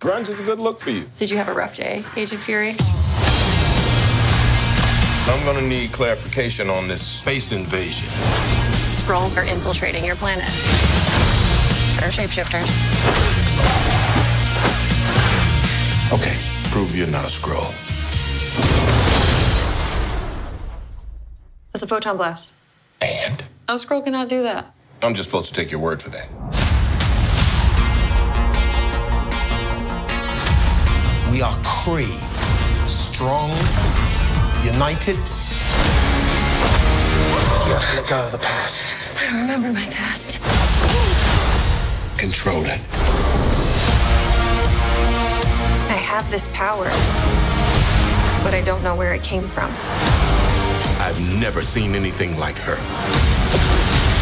Grunge is a good look for you. Did you have a rough day, Agent Fury? I'm gonna need clarification on this space invasion. Skrulls are infiltrating your planet. They're shapeshifters. Okay, prove you're not a Skrull. That's a photon blast. And? A Skrull cannot do that. I'm just supposed to take your word for that. We are Kree. Strong, united. You have to let go of the past. I don't remember my past. Control it. I have this power, but I don't know where it came from. I've never seen anything like her.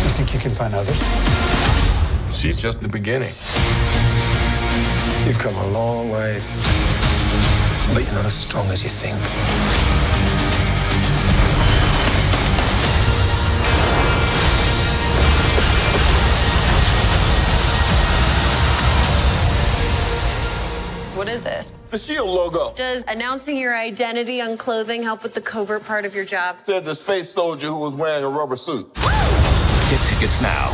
You think you can find others? She's just the beginning. You've come a long way, but you're not as strong as you think. What is this? The SHIELD logo. Does announcing your identity on clothing help with the covert part of your job? Said the space soldier who was wearing a rubber suit. Get tickets now.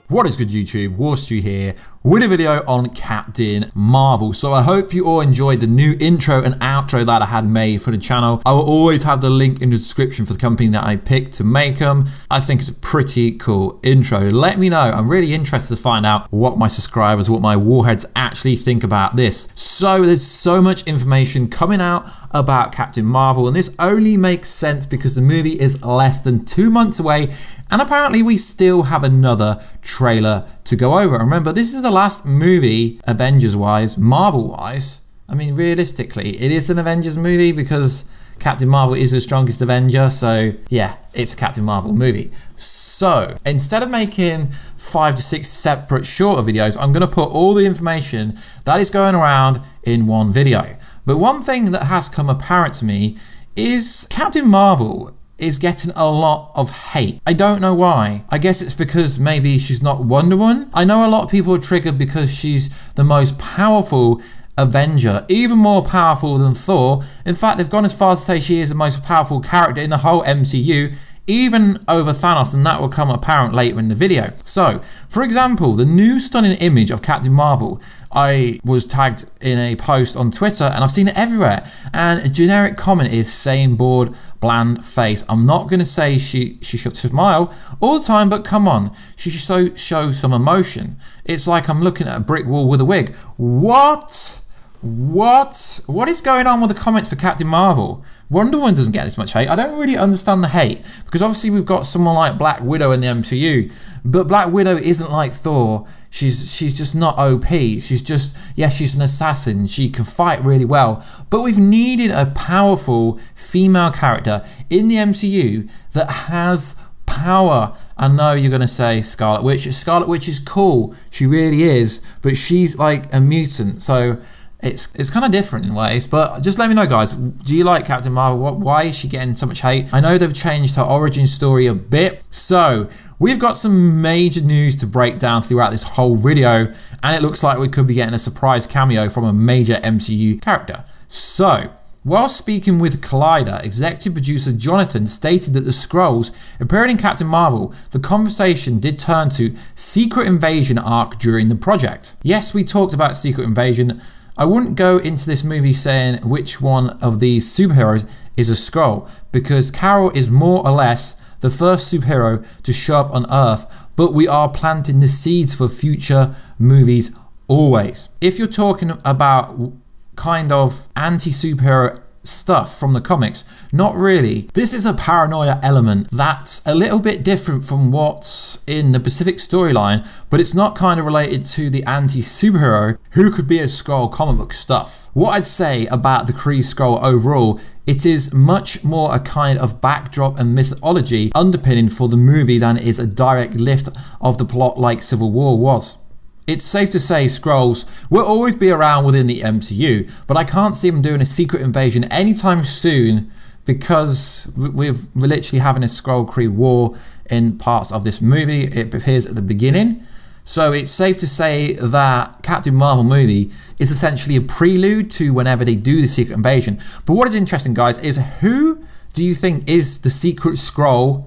What is good, YouTube? Warstu here with a video on Captain Marvel. So I hope you all enjoyed the new intro and outro that I had made for the channel. I will always have the link in the description for the company that I picked to make them. I think it's a pretty cool intro. Let me know. I'm really interested to find out what my subscribers, what my warheads actually think about this. So there's so much information coming out about Captain Marvel, and this only makes sense because the movie is less than 2 months away, and apparently we still have another trailer to go over. Remember, this is the last movie, Avengers-wise, Marvel-wise. I mean, realistically, it is an Avengers movie because Captain Marvel is the strongest Avenger, so yeah, it's a Captain Marvel movie. So, instead of making 5 to 6 separate shorter videos, I'm gonna put all the information that is going around in one video. But one thing that has come apparent to me is Captain Marvel is getting a lot of hate. I don't know why. I guess it's because maybe she's not Wonder Woman. I know a lot of people are triggered because she's the most powerful Avenger, even more powerful than Thor. In fact, they've gone as far as to say she is the most powerful character in the whole MCU, even over Thanos, and that will come apparent later in the video. So, for example, the new stunning image of Captain Marvel, I was tagged in a post on Twitter and I've seen it everywhere, and a generic comment is same bored, bland face. I'm not going to say she should smile all the time, but come on, she should show some emotion. It's like I'm looking at a brick wall with a wig. What is going on with the comments for Captain Marvel? Wonder Woman doesn't get this much hate. I don't really understand the hate, because obviously we've got someone like Black Widow in the MCU, but Black Widow isn't like Thor. She's just not OP. She's just, yes, she's an assassin. She can fight really well, but we've needed a powerful female character in the MCU that has power. I know you're going to say Scarlet Witch. Scarlet Witch is cool. She really is, but she's like a mutant, so it's kind of different in ways. But just let me know, guys, do you like Captain Marvel? Why is she getting so much hate? I know they've changed her origin story a bit. So we've got some major news to break down throughout this whole video, and it looks like we could be getting a surprise cameo from a major MCU character. So, while speaking with Collider, executive producer Jonathan stated that the Skrulls appearing in Captain Marvel, the conversation did turn to Secret Invasion arc during the project. Yes, we talked about Secret Invasion. I wouldn't go into this movie saying which one of these superheroes is a Skrull, because Carol is more or less the first superhero to show up on Earth, but we are planting the seeds for future movies always. If you're talking about kind of anti-superhero stuff from the comics, not really. This is a paranoia element that's a little bit different from what's in the Pacific storyline, but it's not kind of related to the anti-superhero who could be a Skrull comic book stuff. What I'd say about the Kree Skrull overall, it is much more a kind of backdrop and mythology underpinning for the movie than it is a direct lift of the plot like Civil War was. It's safe to say Skrulls will always be around within the MCU, but I can't see them doing a secret invasion anytime soon because we're literally having a Skrull Kree war in parts of this movie. It appears at the beginning. So it's safe to say that Captain Marvel movie is essentially a prelude to whenever they do the Secret Invasion. But what is interesting, guys, is who do you think is the Secret Skrull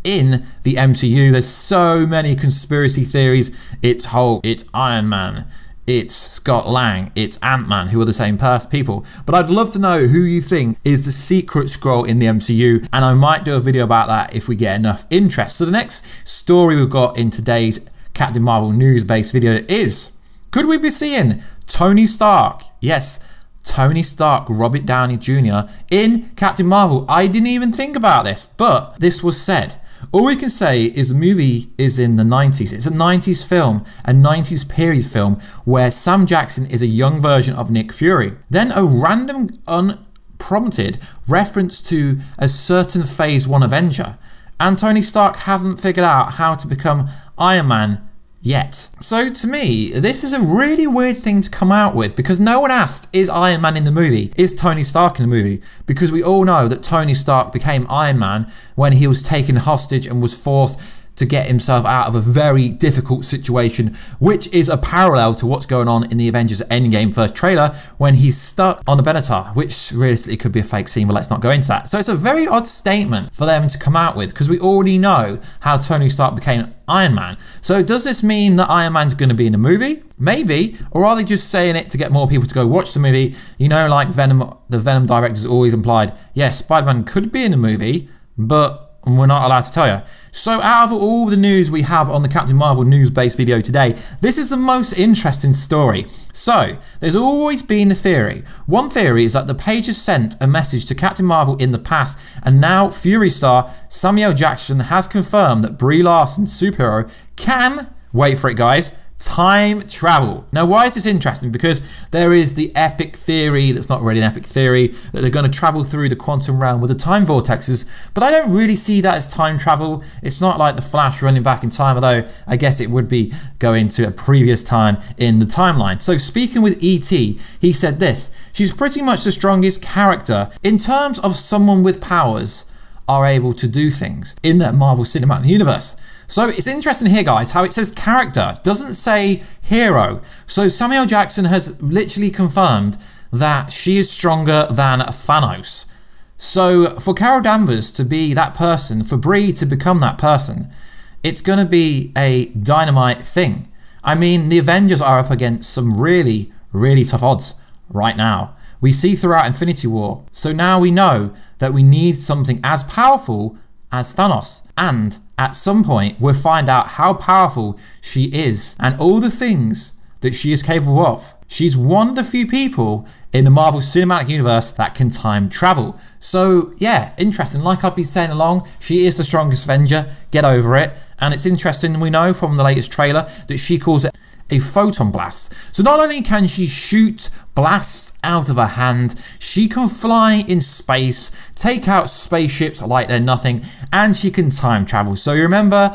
in the MCU? There's so many conspiracy theories. It's Hulk, it's Iron Man, it's Scott Lang, it's Ant-Man, who are the same people. But I'd love to know who you think is the Secret Skrull in the MCU, and I might do a video about that if we get enough interest. So the next story we've got in today's Captain Marvel news-based video is, could we be seeing Tony Stark? Yes, Tony Stark, Robert Downey Jr. in Captain Marvel. I didn't even think about this, but this was said. All we can say is the movie is in the 90s. It's a 90s film, a 90s period film where Sam Jackson is a young version of Nick Fury. Then a random unprompted reference to a certain Phase 1 Avenger. And Tony Stark hasn't figured out how to become Iron Man yet. So to me, this is a really weird thing to come out with, because no one asked, is Iron Man in the movie? Is Tony Stark in the movie? Because we all know that Tony Stark became Iron Man when he was taken hostage and was forced to get himself out of a very difficult situation, which is a parallel to what's going on in the Avengers EndGame first trailer when he's stuck on the Benatar, which realistically could be a fake scene, but let's not go into that. So it's a very odd statement for them to come out with, because we already know how Tony Stark became Iron Man. So does this mean that Iron Man's going to be in the movie? Maybe. Or are they just saying it to get more people to go watch the movie? You know, like Venom, the Venom directors always implied, yes, Spider-Man could be in the movie, but we're not allowed to tell you. So out of all the news we have on the Captain Marvel news-based video today, this is the most interesting story. So, there's always been a theory. One theory is that the Pages sent a message to Captain Marvel in the past, and now Fury star Samuel Jackson has confirmed that Brie Larson, superhero, can, wait for it guys, time travel. Now, why is this interesting? Because there is the epic theory, that's not really an epic theory, that they're going to travel through the quantum realm with the time vortexes, but I don't really see that as time travel. It's not like the Flash running back in time, although I guess it would be going to a previous time in the timeline. So speaking with E.T., he said this: she's pretty much the strongest character in terms of someone with powers are able to do things in that Marvel Cinematic Universe. So it's interesting here, guys, how it says character, doesn't say hero. So Samuel Jackson has literally confirmed that she is stronger than Thanos. So for Carol Danvers to be that person, for Brie to become that person, it's going to be a dynamite thing. I mean, the Avengers are up against some really, really tough odds right now. We see throughout Infinity War. So now we know that we need something as powerful as Thanos, and at some point we'll find out how powerful she is and all the things that she is capable of. She's one of the few people in the Marvel Cinematic Universe that can time travel. So yeah, interesting. Like I've been saying along, she is the strongest Avenger, get over it. And it's interesting, we know from the latest trailer that she calls it a photon blast. So not only can she shoot blasts out of her hand, she can fly in space, take out spaceships like they're nothing, and she can time travel. So you remember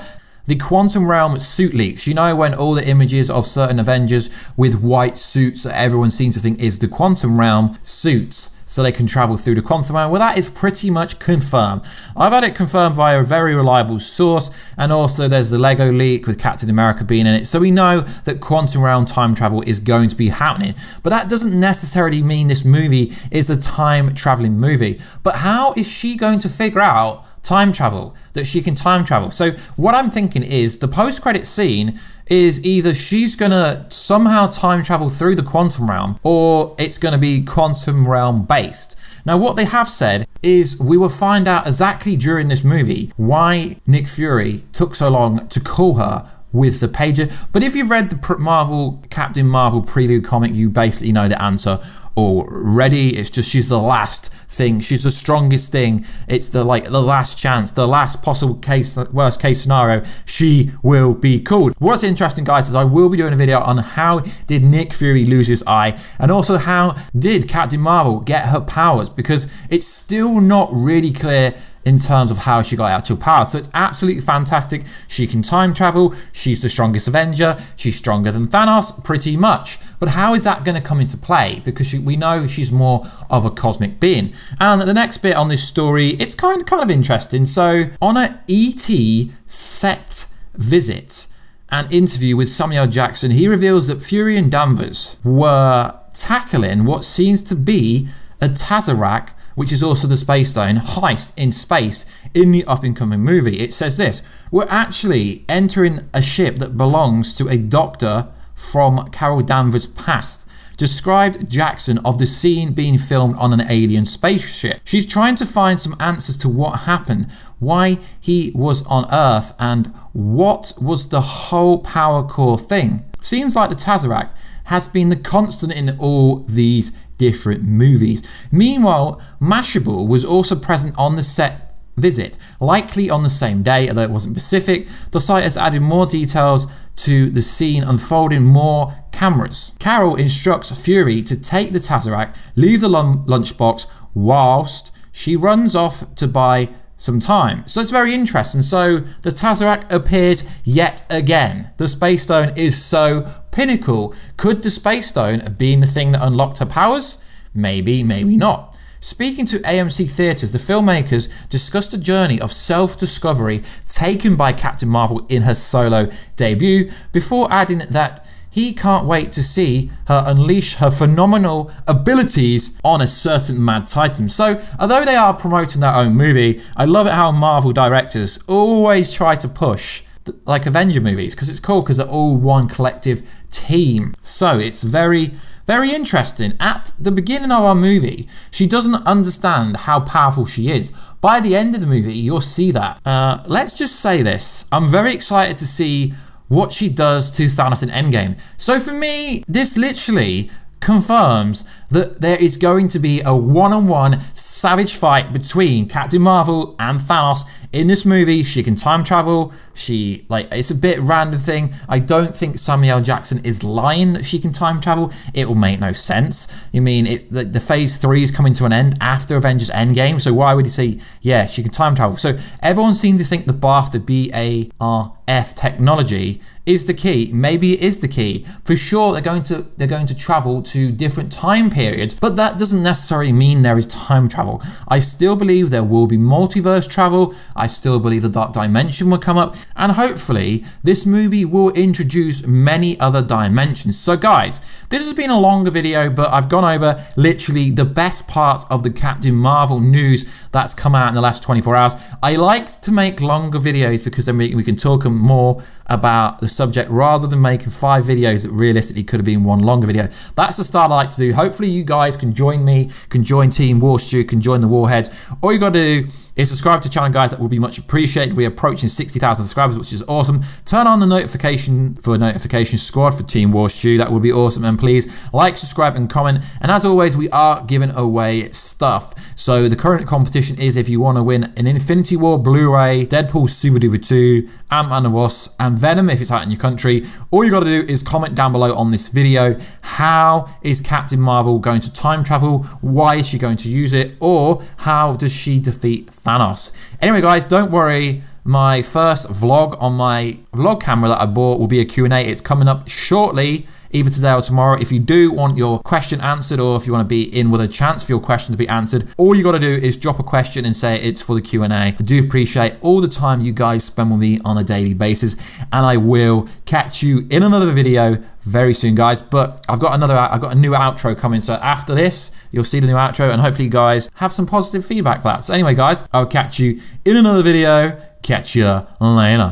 the quantum realm suit leaks, you know, when all the images of certain Avengers with white suits that everyone seems to think is the quantum realm suits, so they can travel through the quantum realm. Well, that is pretty much confirmed. I've had it confirmed via a very reliable source, and also there's the Lego leak with Captain America being in it, so we know that quantum realm time travel is going to be happening. But that doesn't necessarily mean this movie is a time traveling movie. But how is she going to figure out time travel, that she can time travel? So what I'm thinking is the post-credit scene is either she's gonna somehow time travel through the quantum realm, or it's gonna be quantum realm based. Now what they have said is we will find out exactly during this movie why Nick Fury took so long to call her with the pager. But if you've read the Captain Marvel preview comic, you basically know the answer already. It's just she's the last thing, she's the strongest thing, it's the last chance, the last possible case, worst case scenario, she will be called. What's interesting, guys, is I will be doing a video on how did Nick Fury lose his eye, and also how did Captain Marvel get her powers, because it's still not really clear in terms of how she got actual power. So it's absolutely fantastic. She can time travel. She's the strongest Avenger. She's stronger than Thanos, pretty much. But how is that going to come into play? Because we know she's more of a cosmic being. And the next bit on this story, it's kind of interesting. So on an ET set visit and interview with Samuel Jackson, he reveals that Fury and Danvers were tackling what seems to be a Tesseract, which is also the Space Stone, heist in space in the up-and-coming movie. It says this: we're actually entering a ship that belongs to a doctor from Carol Danvers' past. Described Jackson of the scene being filmed on an alien spaceship. She's trying to find some answers to what happened, why he was on Earth, and what was the whole power core thing. Seems like the Tesseract has been the constant in all these different movies. Meanwhile, Mashable was also present on the set visit, likely on the same day, although it wasn't specific. The site has added more details to the scene, unfolding more cameras. Carol instructs Fury to take the Tesseract, leave the lunchbox, whilst she runs off to buy some time. So it's very interesting. So the Tesseract appears yet again. The Space Stone is so pinnacle. Could the Space Stone have been the thing that unlocked her powers? Maybe, maybe not. Speaking to AMC Theatres, the filmmakers discussed the journey of self-discovery taken by Captain Marvel in her solo debut, before adding that he can't wait to see her unleash her phenomenal abilities on a certain mad titan. So, although they are promoting their own movie, I love it how Marvel directors always try to push like Avenger movies, because it's cool because they're all one collective team. So it's very interesting. At the beginning of our movie, she doesn't understand how powerful she is. By the end of the movie, you'll see that. Let's just say this. I'm very excited to see what she does to Thanos in EndGame. So for me, this literally confirms that there is going to be a one-on-one savage fight between Captain Marvel and Thanos in this movie. She can time travel. It's a bit random thing. I don't think Samuel Jackson is lying that she can time travel. It will make no sense. You mean the phase 3 is coming to an end after Avengers Endgame, so why would he say, yeah, she can time travel? So everyone seems to think the BARF, the BARF technology is the key. Maybe it is the key. For sure, they're going to travel to different time periods, but that doesn't necessarily mean there is time travel. I still believe there will be multiverse travel. I still believe the Dark Dimension will come up, and hopefully this movie will introduce many other dimensions. So guys, this has been a longer video, but I've gone over literally the best parts of the Captain Marvel news that's come out in the last 24 hours. I like to make longer videos because then we can talk more about the subject rather than making 5 videos that realistically could have been one longer video. That's the style I like to do. Hopefully you guys can join me, can join Team Warstu, can join the Warheads. All you got to do is subscribe to the channel, guys. That will be much appreciated. We're approaching 60,000 subscribers, which is awesome. Turn on the notification for Notification Squad for Team Warstu. That would be awesome. And please like, subscribe, and comment. And as always, we are giving away stuff. So the current competition is if you want to win an Infinity War Blu-ray, Deadpool Super Duper 2, Ant-Man and Wasp, and Venom if it's out in your country. All you got to do is comment down below on this video, how is Captain Marvel going to time travel? Why is she going to use it? Or how does she defeat Thanos? Anyway guys, don't worry, my first vlog on my vlog camera that I bought will be a Q&A. It's coming up shortly, either today or tomorrow. If you do want your question answered, or if you want to be in with a chance for your question to be answered, all you got to do is drop a question and say it's for the Q&A. I do appreciate all the time you guys spend with me on a daily basis, and I will catch you in another video very soon, guys. But I've got a new outro coming, so after this you'll see the new outro, and hopefully you guys have some positive feedback for that. So anyway guys, I'll catch you in another video. Catch you later.